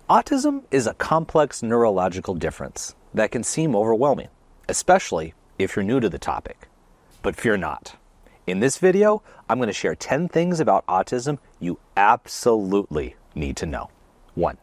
Autism is a complex neurological difference that can seem overwhelming, especially if you're new to the topic. But fear not. In this video, I'm going to share 10 things about autism you absolutely need to know. 1.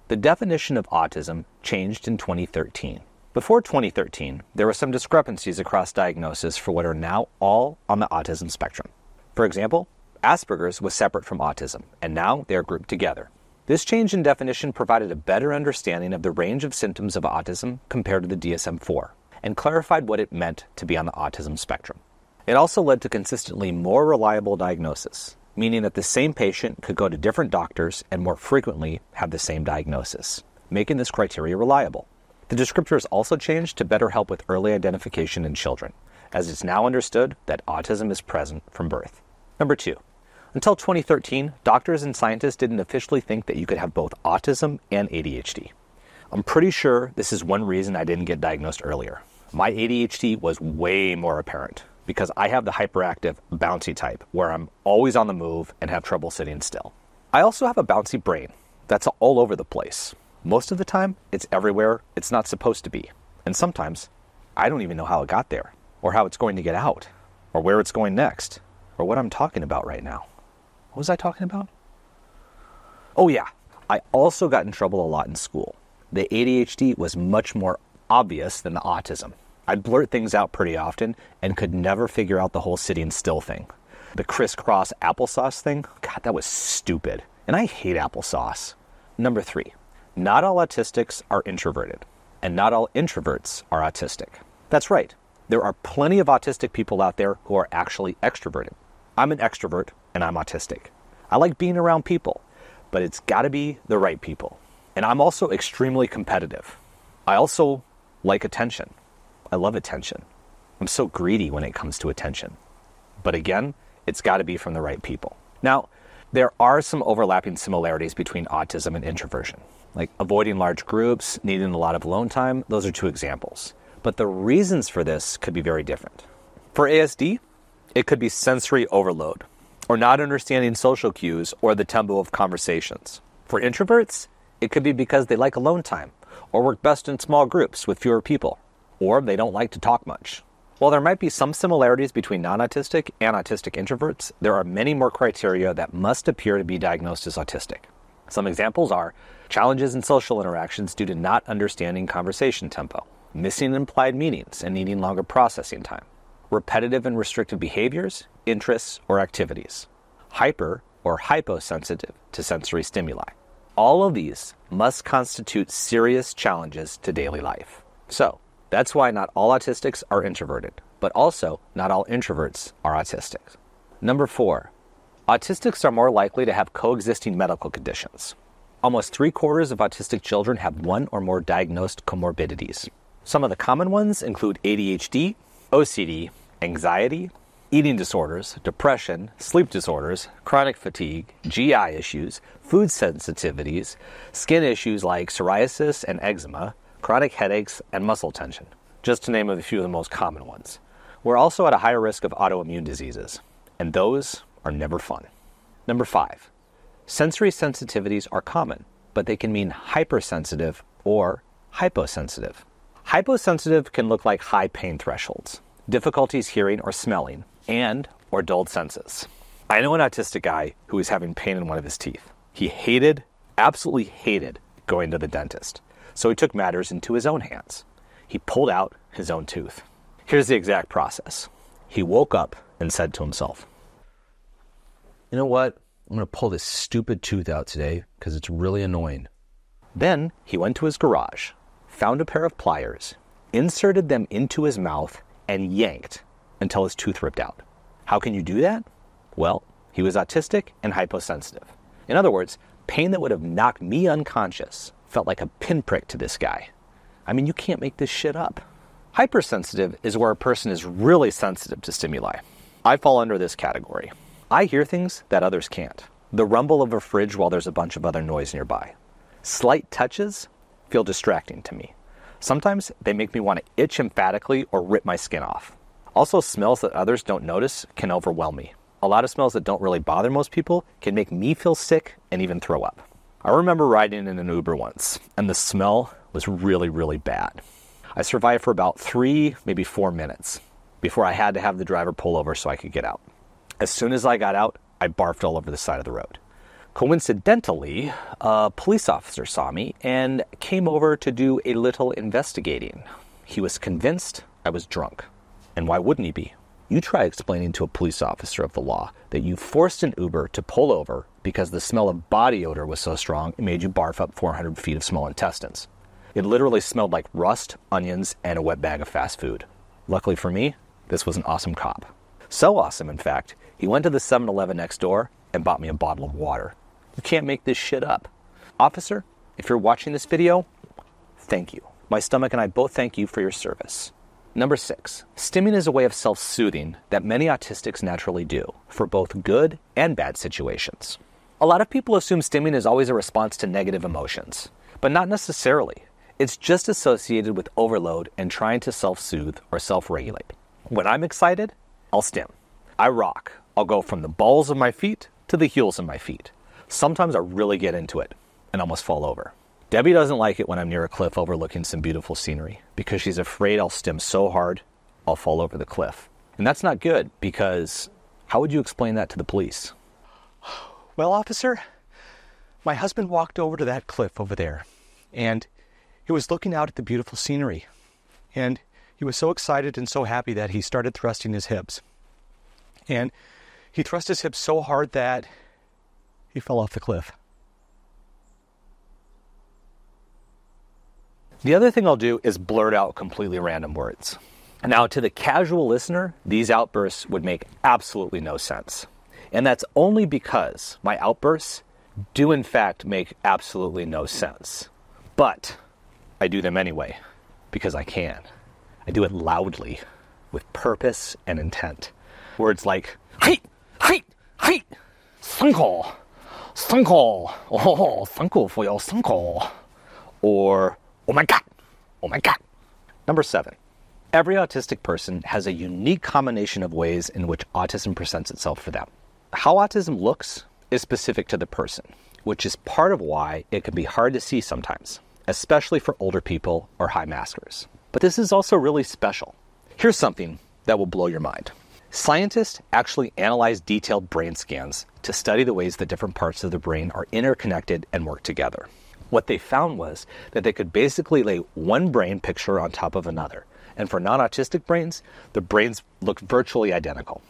The definition of autism changed in 2013. Before 2013, there were some discrepancies across diagnoses for what are now all on the autism spectrum. For example, Asperger's was separate from autism, and now they are grouped together. This change in definition provided a better understanding of the range of symptoms of autism compared to the DSM-4, and clarified what it meant to be on the autism spectrum. It also led to consistently more reliable diagnosis, meaning that the same patient could go to different doctors and more frequently have the same diagnosis, making this criteria reliable. The descriptors also changed to better help with early identification in children, as it's now understood that autism is present from birth. Number 2. Until 2013, doctors and scientists didn't officially think that you could have both autism and ADHD. I'm pretty sure this is one reason I didn't get diagnosed earlier. My ADHD was way more apparent because I have the hyperactive bouncy type where I'm always on the move and have trouble sitting still. I also have a bouncy brain that's all over the place. Most of the time, it's everywhere it's not supposed to be. And sometimes, I don't even know how it got there, or how it's going to get out, or where it's going next, or what I'm talking about right now. What was I talking about? Oh yeah, I also got in trouble a lot in school. The ADHD was much more obvious than the autism. I'd blurt things out pretty often and could never figure out the whole sitting still thing. The crisscross applesauce thing, God, that was stupid. And I hate applesauce. Number 3, not all autistics are introverted, and not all introverts are autistic. That's right, there are plenty of autistic people out there who are actually extroverted. I'm an extrovert, and I'm autistic. I like being around people, but it's gotta be the right people. And I'm also extremely competitive. I also like attention. I love attention. I'm so greedy when it comes to attention. But again, it's gotta be from the right people. Now, there are some overlapping similarities between autism and introversion, like avoiding large groups, needing a lot of alone time. Those are 2 examples. But the reasons for this could be very different. For ASD, it could be sensory overload, or not understanding social cues or the tempo of conversations. For introverts, it could be because they like alone time, or work best in small groups with fewer people, or they don't like to talk much. While there might be some similarities between non-autistic and autistic introverts, there are many more criteria that must appear to be diagnosed as autistic. Some examples are challenges in social interactions due to not understanding conversation tempo, missing implied meanings and needing longer processing time, repetitive and restrictive behaviors, interests, or activities, hyper or hyposensitive to sensory stimuli. All of these must constitute serious challenges to daily life. So, that's why not all autistics are introverted, but also not all introverts are autistic. Number 4, autistics are more likely to have coexisting medical conditions. Almost 3/4 of autistic children have one or more diagnosed comorbidities. Some of the common ones include ADHD, OCD, anxiety, eating disorders, depression, sleep disorders, chronic fatigue, GI issues, food sensitivities, skin issues like psoriasis and eczema, chronic headaches, and muscle tension, just to name a few of the most common ones. We're also at a higher risk of autoimmune diseases, and those are never fun. Number 5, sensory sensitivities are common, but they can mean hypersensitive or hyposensitive. Hyposensitive can look like high pain thresholds, difficulties hearing or smelling, and or dulled senses. I know an autistic guy who was having pain in one of his teeth. He absolutely hated going to the dentist. So he took matters into his own hands. He pulled out his own tooth. Here's the exact process. He woke up and said to himself, "You know what? I'm going to pull this stupid tooth out today because it's really annoying." Then he went to his garage, found a pair of pliers, inserted them into his mouth, and yanked until his tooth ripped out. How can you do that? Well, he was autistic and hyposensitive. In other words, pain that would have knocked me unconscious felt like a pinprick to this guy. I mean, you can't make this shit up. Hypersensitive is where a person is really sensitive to stimuli. I fall under this category. I hear things that others can't. The rumble of a fridge while there's a bunch of other noise nearby. Slight touches feel distracting to me. Sometimes they make me want to itch emphatically or rip my skin off. Also, smells that others don't notice can overwhelm me. A lot of smells that don't really bother most people can make me feel sick and even throw up. I remember riding in an Uber once, and the smell was really, really bad. I survived for about 3, maybe 4 minutes before I had to have the driver pull over so I could get out. As soon as I got out, I barfed all over the side of the road. Coincidentally, a police officer saw me and came over to do a little investigating. He was convinced I was drunk. And why wouldn't he be? You try explaining to a police officer of the law that you forced an Uber to pull over because the smell of body odor was so strong it made you barf up 400 feet of small intestines. It literally smelled like rust, onions, and a wet bag of fast food. Luckily for me, this was an awesome cop. So awesome, in fact, he went to the 7-Eleven next door and bought me a bottle of water. You can't make this shit up. Officer, if you're watching this video, thank you. My stomach and I both thank you for your service. Number 6, stimming is a way of self-soothing that many autistics naturally do for both good and bad situations. A lot of people assume stimming is always a response to negative emotions, but not necessarily. It's just associated with overload and trying to self-soothe or self-regulate. When I'm excited, I'll stim. I rock. I'll go from the balls of my feet to the heels of my feet. Sometimes I really get into it and almost fall over. Debbie doesn't like it when I'm near a cliff overlooking some beautiful scenery because she's afraid I'll stim so hard I'll fall over the cliff. And that's not good because how would you explain that to the police? Well, officer, my husband walked over to that cliff over there and he was looking out at the beautiful scenery. And he was so excited and so happy that he started thrusting his hips. And he thrust his hips so hard that he fell off the cliff. The other thing I'll do is blurt out completely random words. Now, to the casual listener, these outbursts would make absolutely no sense. And that's only because my outbursts do in fact make absolutely no sense. But I do them anyway, because I can. I do it loudly, with purpose and intent. Words like, hey, hey, hey, thankful, thankful, oh, thankful for your thankful. Or, oh my God, oh my God. Number 7, every autistic person has a unique combination of ways in which autism presents itself for them. How autism looks is specific to the person, which is part of why it can be hard to see sometimes, especially for older people or high maskers. But this is also really special. Here's something that will blow your mind. Scientists actually analyze detailed brain scans to study the ways that different parts of the brain are interconnected and work together. What they found was that they could basically lay one brain picture on top of another. And for non-autistic brains, the brains look virtually identical.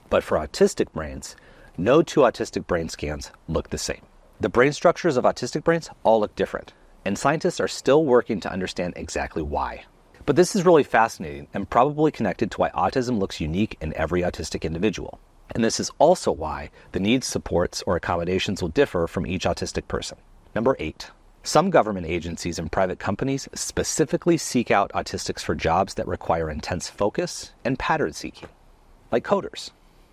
But for autistic brains, no 2 autistic brain scans look the same. The brain structures of autistic brains all look different, and scientists are still working to understand exactly why. But this is really fascinating and probably connected to why autism looks unique in every autistic individual. And this is also why the needs, supports, or accommodations will differ from each autistic person. Number 8. Some government agencies and private companies specifically seek out autistics for jobs that require intense focus and pattern seeking, like coders.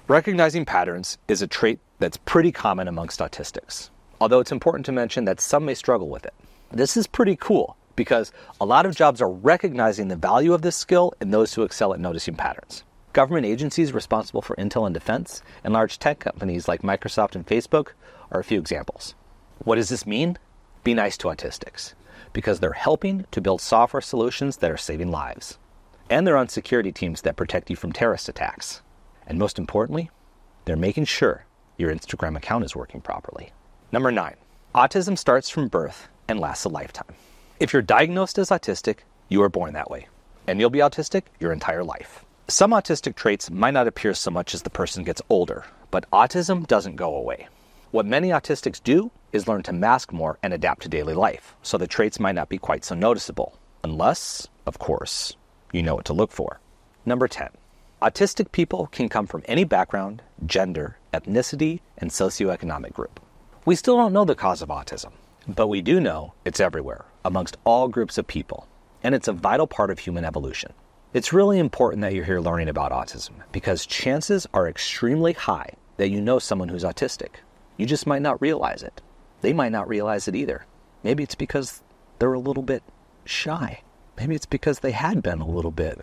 Recognizing patterns is a trait that's pretty common amongst autistics, although it's important to mention that some may struggle with it. This is pretty cool because a lot of jobs are recognizing the value of this skill in those who excel at noticing patterns. Government agencies responsible for intel and defense and large tech companies like Microsoft and Facebook are a few examples. What does this mean? Be nice to autistics, because they're helping to build software solutions that are saving lives. And they're on security teams that protect you from terrorist attacks. And most importantly, they're making sure your Instagram account is working properly. Number 9, autism starts from birth and lasts a lifetime. If you're diagnosed as autistic, you are born that way, and you'll be autistic your entire life. Some autistic traits might not appear so much as the person gets older, but autism doesn't go away. What many autistics do is learn to mask more and adapt to daily life, so the traits might not be quite so noticeable, unless, of course, you know what to look for. Number 10, autistic people can come from any background, gender, ethnicity, and socioeconomic group. We still don't know the cause of autism, but we do know it's everywhere, amongst all groups of people, and it's a vital part of human evolution. It's really important that you're here learning about autism, because chances are extremely high that you know someone who's autistic. You just might not realize it. They might not realize it either. Maybe it's because they're a little bit shy. Maybe it's because they had been a little bit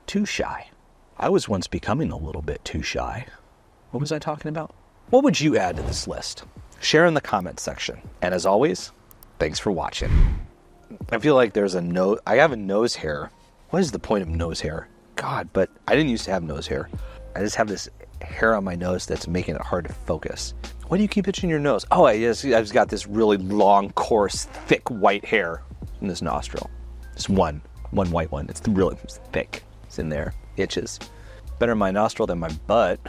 too shy. I was once becoming a little bit too shy. What was I talking about? What would you add to this list? Share in the comments section. And as always, thanks for watching. I feel like there's a nose. I have a nose hair. What is the point of nose hair? God, but I didn't used to have nose hair. I just have this hair on my nose that's making it hard to focus. Why do you keep itching your nose? Oh, I've just got this really long, coarse, thick white hair in this nostril. Just one white one. It's really thick. It's in there. Itches. Better my nostril than my butt.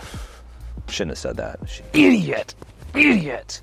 Shouldn't have said that. Idiot! Idiot!